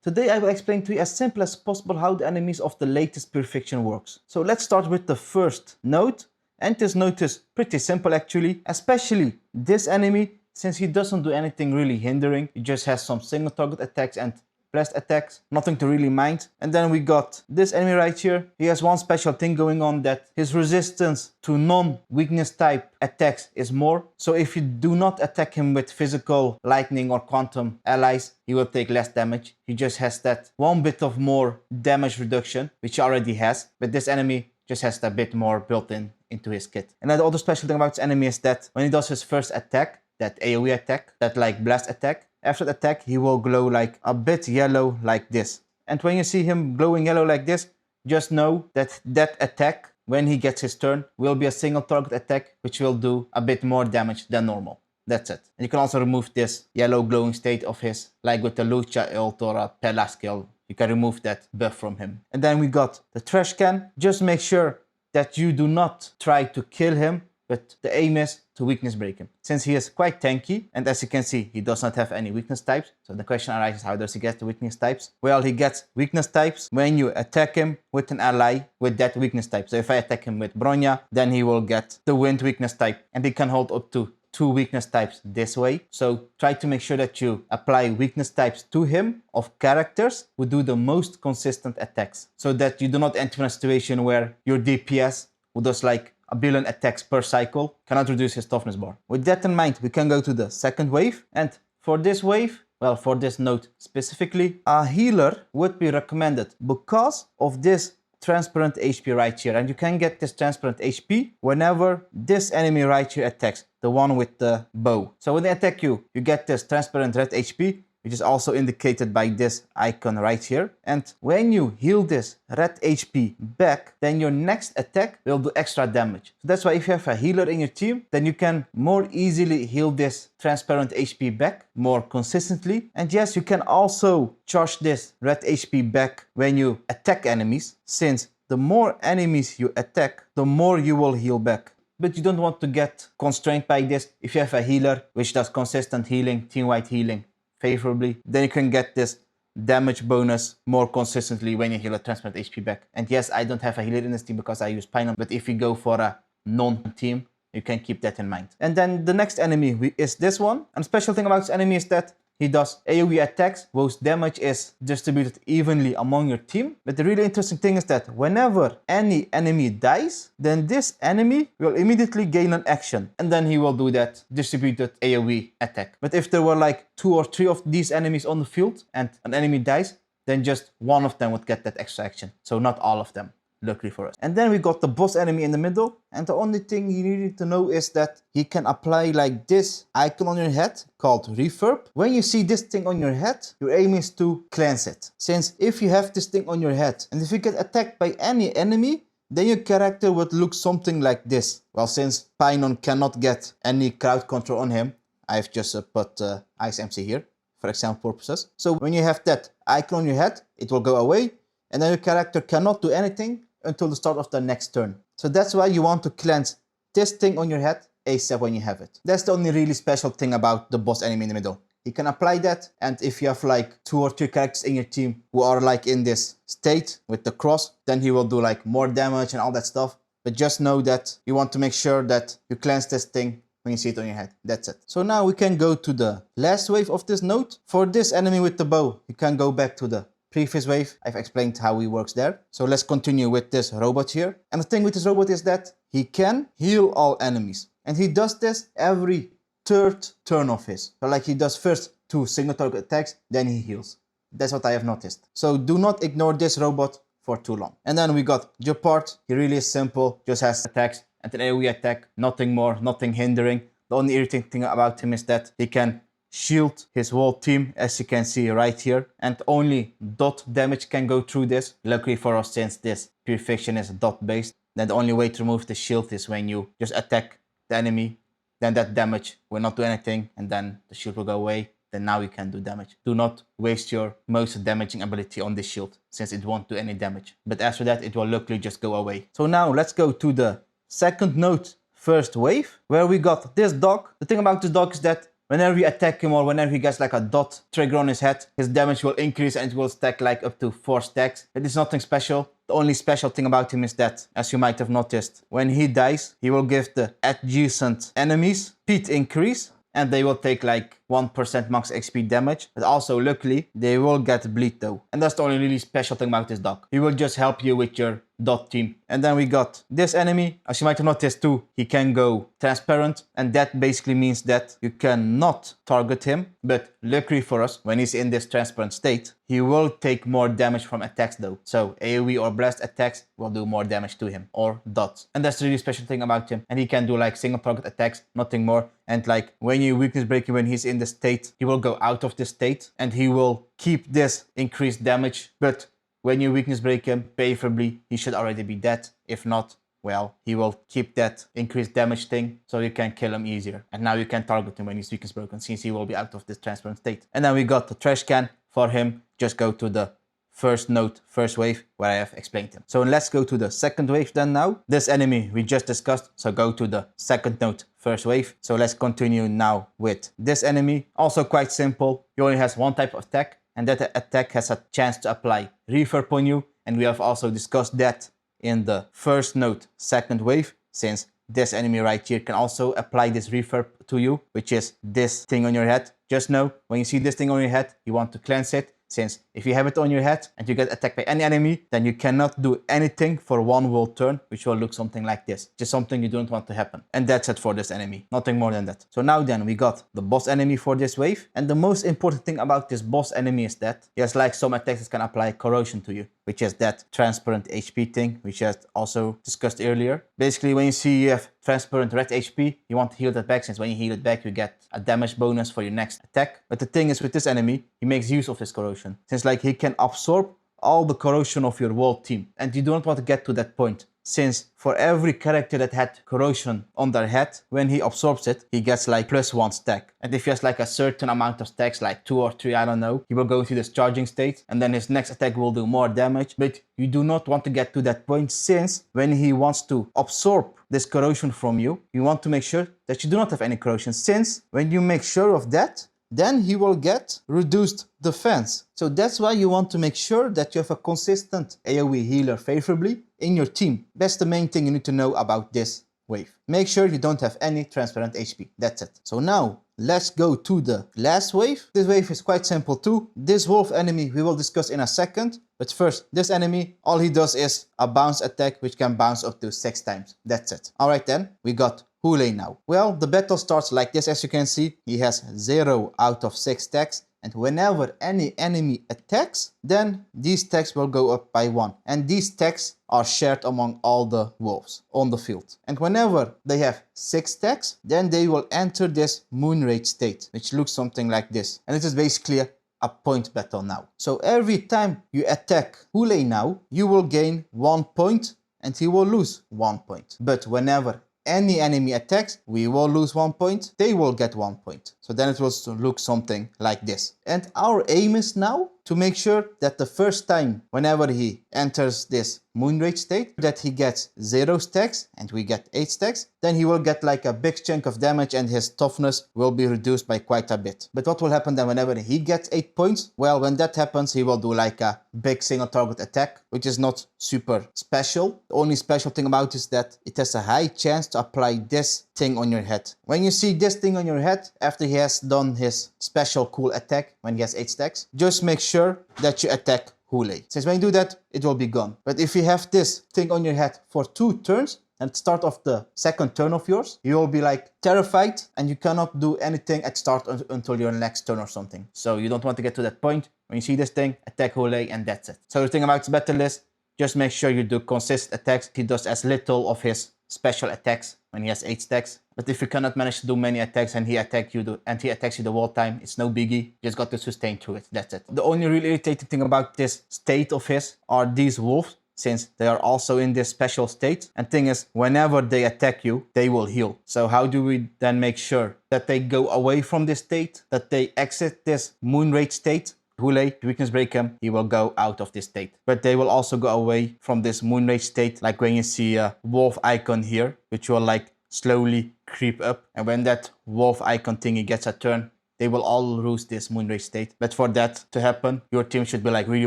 Today I will explain to you as simple as possible how the enemies of the latest Purification works. So let's start with the first node. And this node is pretty simple actually, especially this enemy, since he doesn't do anything really hindering. He just has some single target attacks and blast attacks, nothing to really mind. And then we got this enemy right here. He has one special thing going on, that his resistance to non-weakness type attacks is more. So if you do not attack him with physical, lightning or quantum allies, he will take less damage. He just has that one bit of more damage reduction, which he already has. But this enemy just has a bit more built into his kit. And then the other special thing about this enemy is that when he does his first attack, that AoE attack, that like blast attack, after the attack he will glow like a bit yellow like this. And when you see him glowing yellow like this, just know that that attack, when he gets his turn, will be a single target attack, which will do a bit more damage than normal. That's it. And you can also remove this yellow glowing state of his, like with the Lucha ult or a Pella skill. You can remove that buff from him. And then we got the trash can. Just make sure that you do not try to kill him, but the aim is to weakness break him. Since he is quite tanky, and as you can see, he does not have any weakness types. So the question arises, how does he get the weakness types? Well, he gets weakness types when you attack him with an ally with that weakness type. So if I attack him with Bronya, then he will get the wind weakness type, and he can hold up to 2 weakness types this way. So try to make sure that you apply weakness types to him of characters who do the most consistent attacks, so that you do not enter in a situation where your DPS, who does like a billion attacks per cycle, cannot reduce his toughness bar. With that in mind, we can go to the second wave. And for this wave, well, for this node specifically, a healer would be recommended because of this transparent HP right here. And you can get this transparent HP whenever this enemy right here attacks, the one with the bow. So when they attack you, you get this transparent red HP, which is also indicated by this icon right here. And when you heal this red HP back, then your next attack will do extra damage. So that's why if you have a healer in your team, then you can more easily heal this transparent HP back more consistently. And yes, you can also charge this red HP back when you attack enemies, since the more enemies you attack, the more you will heal back. But you don't want to get constrained by this. If you have a healer which does consistent healing, team-wide healing, favorably, then you can get this damage bonus more consistently when you heal a transparent HP back. And yes, I don't have a healer in this team because I use Pinon, but if you go for a non-team, you can keep that in mind. And then the next enemy is this one. And special thing about this enemy is that he does AoE attacks, whose damage is distributed evenly among your team. But the really interesting thing is that whenever any enemy dies, then this enemy will immediately gain an action. And then he will do that distributed AoE attack. But if there were like 2 or 3 of these enemies on the field and an enemy dies, then just one of them would get that extra action. So not all of them, luckily for us. And then we got the boss enemy in the middle. And the only thing you need to know is that he can apply like this icon on your head called refurb. When you see this thing on your head, your aim is to cleanse it. Since if you have this thing on your head and if you get attacked by any enemy, then your character would look something like this. Well, since Pinon cannot get any crowd control on him, I've just put Ice MC here for example purposes. So when you have that icon on your head, it will go away, and then your character cannot do anything until the start of the next turn. So that's why you want to cleanse this thing on your head ASAP when you have it. That's the only really special thing about the boss enemy in the middle. You can apply that, and if you have like 2 or 3 characters in your team who are like in this state with the cross, then he will do like more damage and all that stuff. But just know that you want to make sure that you cleanse this thing when you see it on your head. That's it. So now we can go to the last wave of this node. For this enemy with the bow, you can go back to the previous wave. I've explained how he works there. So let's continue with this robot here. And the thing with this robot is that he can heal all enemies. And he does this every 3rd turn of his. So like he does first 2 single target attacks, then he heals. That's what I have noticed. So do not ignore this robot for too long. And then we got Gepard. He really is simple, just has attacks and an AoE attack, nothing more, nothing hindering. The only irritating thing about him is that he can shield his whole team, as you can see right here, and only dot damage can go through this. Luckily for us, since this purification is dot based, then the only way to remove the shield is when you just attack the enemy, then that damage will not do anything, and then the shield will go away. Then now you can do damage. Do not waste your most damaging ability on this shield, since it won't do any damage. But after that, it will luckily just go away. So now let's go to the second node, first wave, where we got this dog. The thing about this dog is that whenever you attack him or whenever he gets like a dot trigger on his head, his damage will increase and it will stack like up to 4 stacks. It is nothing special. The only special thing about him is that, as you might have noticed, when he dies, he will give the adjacent enemies speed increase and they will take like 1% max XP damage. But also, luckily, they will get bleed though. And that's the only really special thing about this dog. He will just help you with your dot team. And then we got this enemy. As you might have noticed too, he can go transparent. And that basically means that you cannot target him. But luckily for us, when he's in this transparent state, he will take more damage from attacks though. So AoE or blast attacks will do more damage to him, or dots. And that's the really special thing about him. And he can do like single target attacks, nothing more. And like when you weakness break him when he's in the state, he will go out of the state and he will keep this increased damage. But when you weakness break him, preferably he should already be dead. If not, well, he will keep that increased damage thing so you can kill him easier. And now you can target him when he's weakness broken since he will be out of this transparent state. And then we got the trash can for him. Just go to the first node, first wave, where I have explained him. So let's go to the second wave then now. This enemy we just discussed, so go to the second node, first wave. So let's continue now with this enemy. Also quite simple. He only has one type of attack, and that attack has a chance to apply reverb on you. And we have also discussed that in the first node, second wave, since this enemy right here can also apply this reverb to you, which is this thing on your head. Just know, when you see this thing on your head, you want to cleanse it. Since if you have it on your head and you get attacked by any enemy, then you cannot do anything for one world turn, which will look something like this. Just something you don't want to happen. And that's it for this enemy. Nothing more than that. So now then we got the boss enemy for this wave. And the most important thing about this boss enemy is that he has like some attacks that can apply corrosion to you, which is that transparent HP thing, which I also discussed earlier. Basically, when you see you have transparent red HP, you want to heal that back, since when you heal it back, you get a damage bonus for your next attack. But the thing is, with this enemy, he makes use of his corrosion, since like he can absorb all the corrosion of your whole team. And you don't want to get to that point, since for every character that had corrosion on their head, when he absorbs it, he gets like +1 stack. And if he has like a certain amount of stacks, like 2 or 3, I don't know, he will go into this charging state and then his next attack will do more damage. But you do not want to get to that point, since when he wants to absorb this corrosion from you, you want to make sure that you do not have any corrosion, since when you make sure of that, then he will get reduced defense. So that's why you want to make sure that you have a consistent AoE healer favorably in your team. That's the main thing you need to know about this wave. Make sure you don't have any transparent HP. That's it. So now let's go to the last wave. This wave is quite simple too. This wolf enemy we will discuss in a second. But first, this enemy, all he does is a bounce attack which can bounce up to 6 times. That's it. Alright then, we got Hoolay now. Well, the battle starts like this, as you can see. He has 0 out of 6 stacks. And whenever any enemy attacks, then these stacks will go up by 1. And these stacks are shared among all the wolves on the field. And whenever they have 6 stacks, then they will enter this moon rage state, which looks something like this. And it is basically a point battle now. So every time you attack Hoolay now, you will gain 1 point and he will lose 1 point. But whenever any enemy attacks, we will lose 1 point, they will get 1 point. So then it will look something like this. And our aim is now to make sure that the first time whenever he enters this moon rage state, that he gets 0 stacks and we get 8 stacks, then he will get like a big chunk of damage and his toughness will be reduced by quite a bit. But what will happen then whenever he gets 8 points? Well, when that happens, he will do like a big single target attack, which is not super special. The only special thing about it is that it has a high chance to apply this thing on your head. When you see this thing on your head, after he has done his special cool attack, when he has 8 stacks, just make sure that you attack Hoolay. Since when you do that, it will be gone. But if you have this thing on your head for 2 turns, and at the start of the second turn of yours, you will be like terrified and you cannot do anything at start until your next turn or something. So you don't want to get to that point. When you see this thing, attack Hoolay and that's it. So the thing about this battle is, just make sure you do consistent attacks. He does as little of his special attacks when he has 8 stacks. But if you cannot manage to do many attacks and he attacks you the whole time, it's no biggie. You just got to sustain through it. That's it. The only really irritating thing about this state of his are these wolves, since they are also in this special state. And thing is, whenever they attack you, they will heal. So how do we then make sure that they go away from this state, that they exit this moon rage state? Hoolay, weakness break him, he will go out of this state. But they will also go away from this moon rage state, like when you see a wolf icon here, which will like slowly creep up. And when that wolf icon thingy gets a turn, they will all lose this Moonray state. But for that to happen, your team should be like really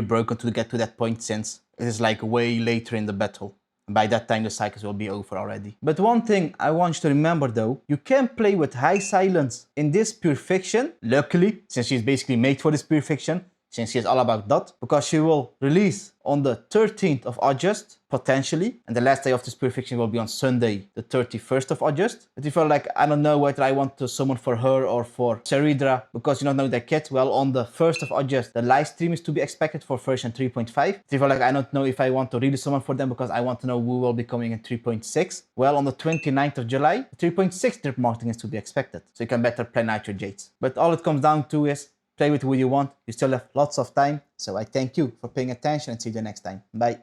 broken to get to that point, since it is like way later in the battle. By that time, the cycles will be over already. But one thing I want you to remember though, you can play with high silence in this pure fiction. Luckily, since she's basically made for this pure fiction, since she is all about that, because she will release on the 13th of August, potentially, and the last day of this pure fiction will be on Sunday, the 31st of August. But if you feel like, I don't know whether I want to summon for her or for Saridra, because you don't know that kit, well, on the 1st of August, the live stream is to be expected for version 3.5. If you feel like, I don't know if I want to really summon for them, because I want to know who will be coming in 3.6, well, on the 29th of July, 3.6 drip marketing is to be expected. So you can better plan out your Jades. But all it comes down to is, play with who you want. You still have lots of time. So I thank you for paying attention and see you next time. Bye.